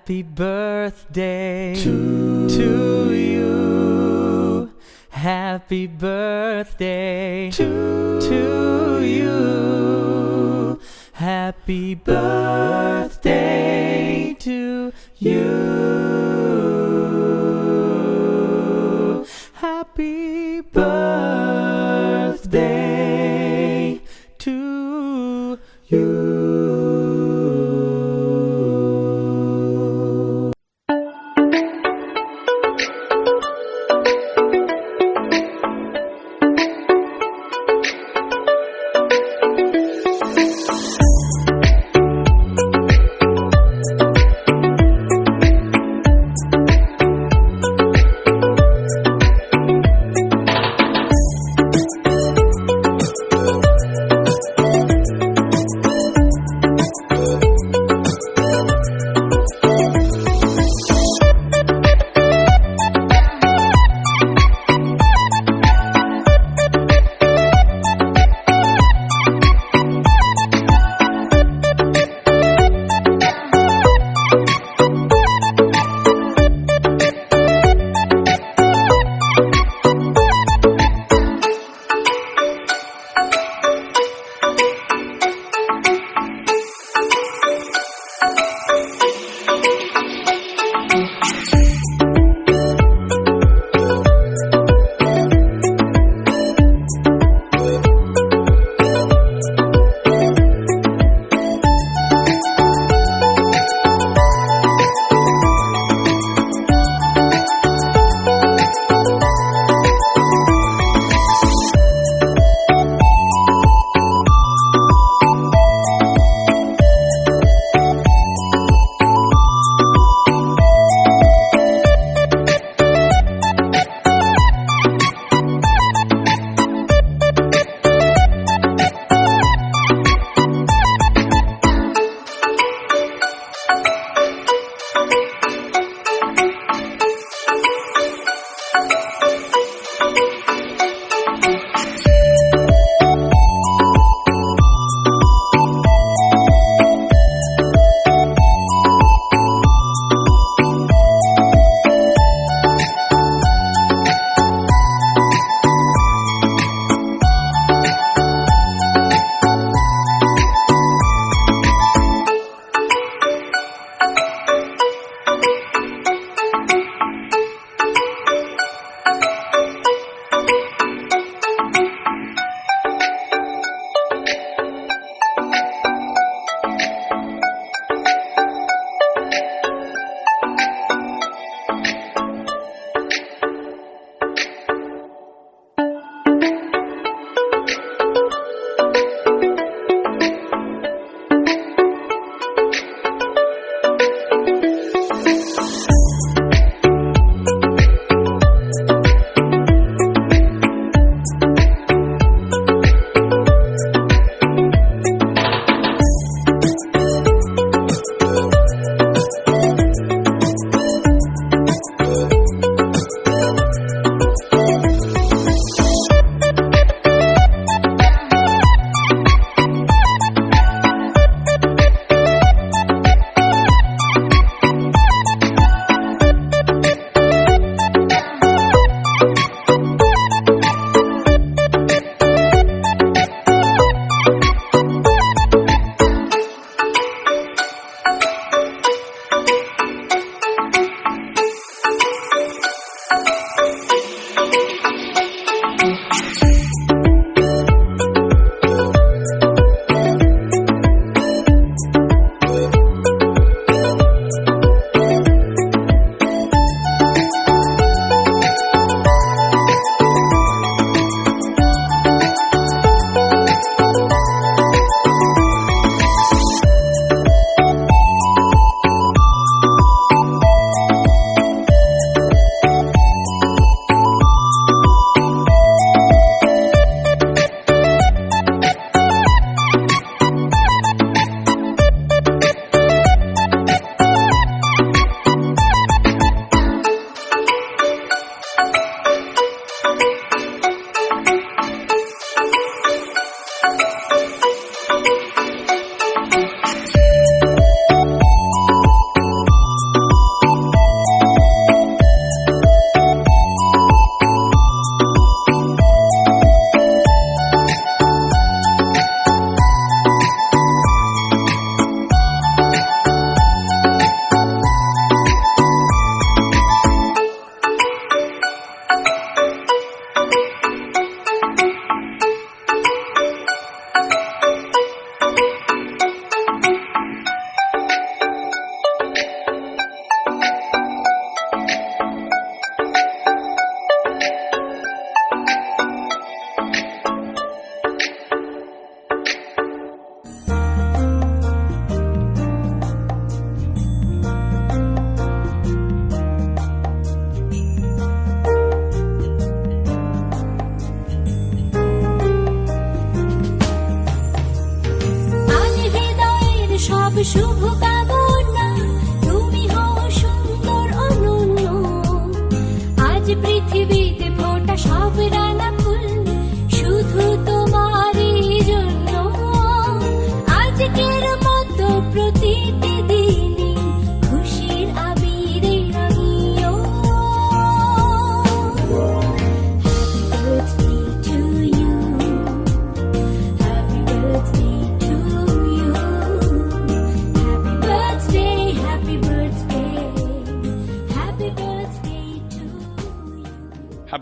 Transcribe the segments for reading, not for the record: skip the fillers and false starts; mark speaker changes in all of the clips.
Speaker 1: Happy birthday to you. Happy birthday to you. Happy birthday to you. Happy birthday to you.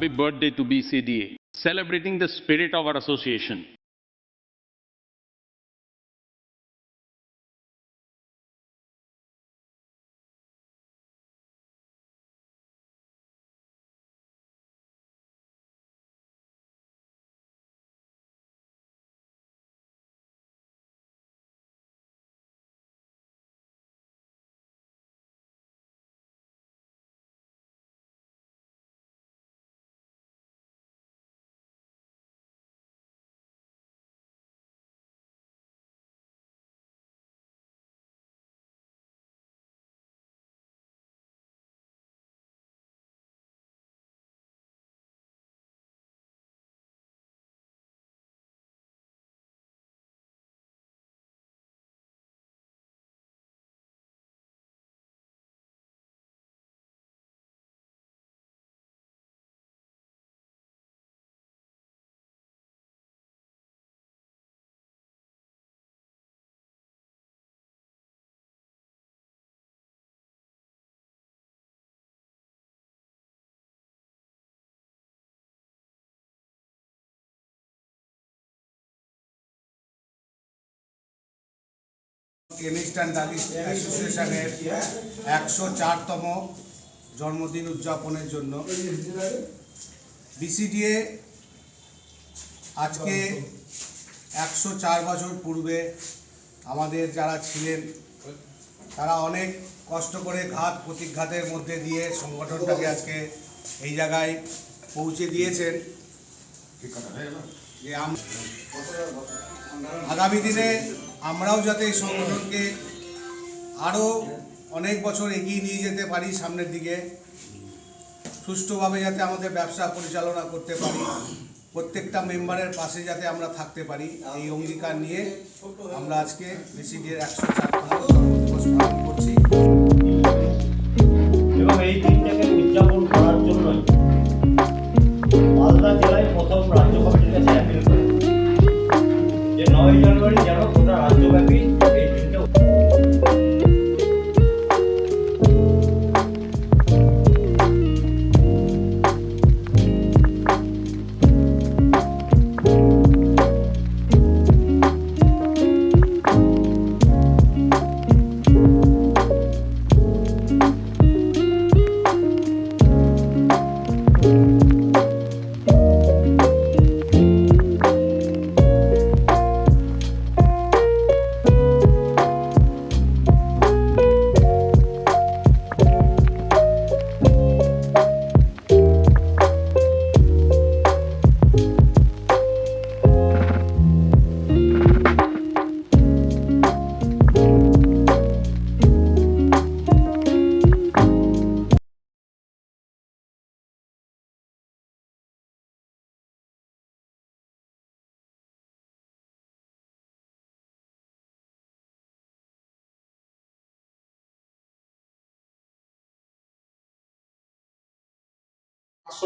Speaker 2: Happy birthday to BCDA, celebrating the spirit of our association.
Speaker 3: Chemist and druggist অ্যাসোসিয়েশনের 104তম জন্মদিন উদযাপনের জন্য BCDA আজকে 104 বছর পূর্বে আমাদের যারা ছিলেন তারা অনেক কষ্ট করে ঘাত প্রতিঘাতের মধ্যে দিয়ে সংগঠনটাকে আজকে এই জায়গায় পৌঁছে দিয়েছেন। যে আগামী দিনে আমরাও যাতে এই সংগঠনকে আরও অনেক বছর এগিয়ে নিয়ে যেতে পারি, সামনের দিকে সুষ্ঠুভাবে যাতে আমাদের ব্যবসা পরিচালনা করতে পারি, প্রত্যেকটা মেম্বারের পাশে যাতে আমরা থাকতে পারি, এই অঙ্গীকার নিয়ে আমরা আজকে বিসিডিএর 104তম দিবস পালন করছি।
Speaker 4: এবং এই দিনটাকে উদযাপন করার জন্যই মালদা জেলায় প্রথম রাজ্য কমিটির কাছে অ্যাপিল করে যে 9 জানুয়ারি যেন গোটা রাজ্যব্যাপী এই দিনটা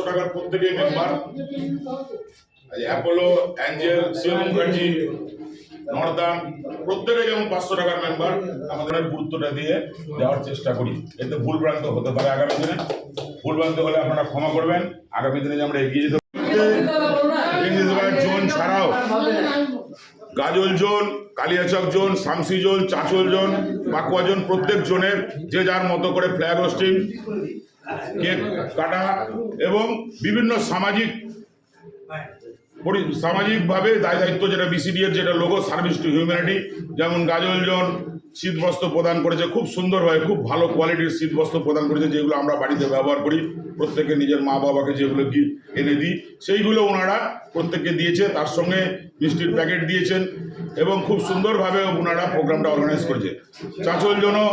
Speaker 5: টাকার প্রত্যেকেই member. Apollo, Angel, Shiv Mukherjee, northern প্রত্যেকে যেমন 500 টাকার মেম্বার, আমাদের গুরুত্বটা দিয়ে যাওয়ার চেষ্টা করি। এতে ভুলভ্রান্ত হতে পারে আগামী দিনে, ভুলভ্রান্ত হলে আপনারা ক্ষমা করবেন। আগামী দিনে যে আমরা এগিয়ে যেতে জোন ছাড়াও Gazole zone, Kaliachak zone, Samsi zone, Chanchal zone, Pakua zone, প্রত্যেক জোনের যে যার মতো করে ফ্ল্যাগ হোস্টিং, কেক কাটা এবং বিভিন্ন সামাজিকভাবে দায় দায়িত্ব যেটা বিসিডিএর যেটা লোগো সার্ভিস টু হিউম্যানিটি, যেমন গাজল জোন শীত বস্ত্র প্রদান করেছে, খুব সুন্দরভাবে খুব ভালো কোয়ালিটির শীত বস্ত্র প্রদান করেছে, যেগুলো আমরা বাড়িতে ব্যবহার করি, প্রত্যেকে নিজের মা বাবাকে যেগুলো গিফট এনে দিই সেইগুলো ওনারা প্রত্যেককে দিয়েছে। তার সঙ্গে মিষ্টির প্যাকেট দিয়েছেন এবং খুব সুন্দরভাবে ওনারা প্রোগ্রামটা অর্গানাইজ করেছে। চাঁচল জনও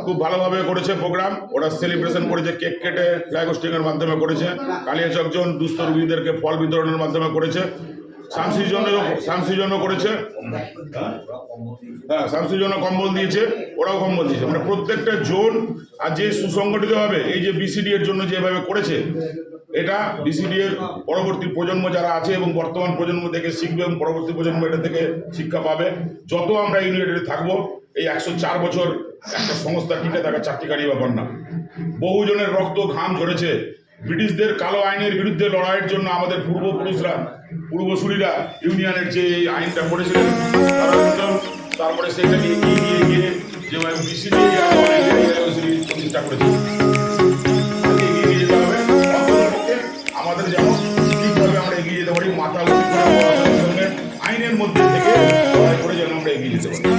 Speaker 5: খুব ভালোভাবে করেছে প্রোগ্রাম, ওরা সেলিব্রেশন করেছে, কেক কেটে ফ্ল্যাগ হোস্টিংয়ের মাধ্যমে করেছে। কালিয়াচক জন দুস্থ রোগীদেরকে ফল বিতরণের মাধ্যমে করেছে। শামসি জন্য করেছে, হ্যাঁ শামসি জন্য কম্বল দিয়েছে, ওরাও কম্বল দিয়েছে। মানে প্রত্যেকটা জোন আর যে সুসংগঠিতভাবে এই যে বিসিডি এর জন্য যেভাবে করেছে, এটা বিসিডি এর পরবর্তী প্রজন্ম যারা আছে এবং বর্তমান প্রজন্ম থেকে শিখবে এবং পরবর্তী প্রজন্ম এটা থেকে শিক্ষা পাবে। যত আমরা ইউনাইটেড থাকবো, এই 104 বছর একটা সংস্থা টিকে থাকা চারটি কারি ব্যাপার না। বহুজনের রক্ত ঘাম ঝরেছে, ব্রিটিশদের কালো আইনের বিরুদ্ধে লড়াইয়ের জন্য আমাদের পূর্বসূরীরা ইউনিয়নের যে এই আইনটা করেছিলেন তারপরে সেটাকে এগিয়ে নিয়ে গিয়ে যেভাবে বিসিডি প্রতিষ্ঠা করেছে এগিয়ে নিয়ে যেতে হবে অন্ততপক্ষে আমাদের যেন ঠিকভাবে আমরা এগিয়ে যেতে পারি, মাথা উঁচু করে পড়াশোনার সঙ্গে আইনের মধ্যে থেকে লড়াই করে যেন আমরা এগিয়ে যেতে পারি।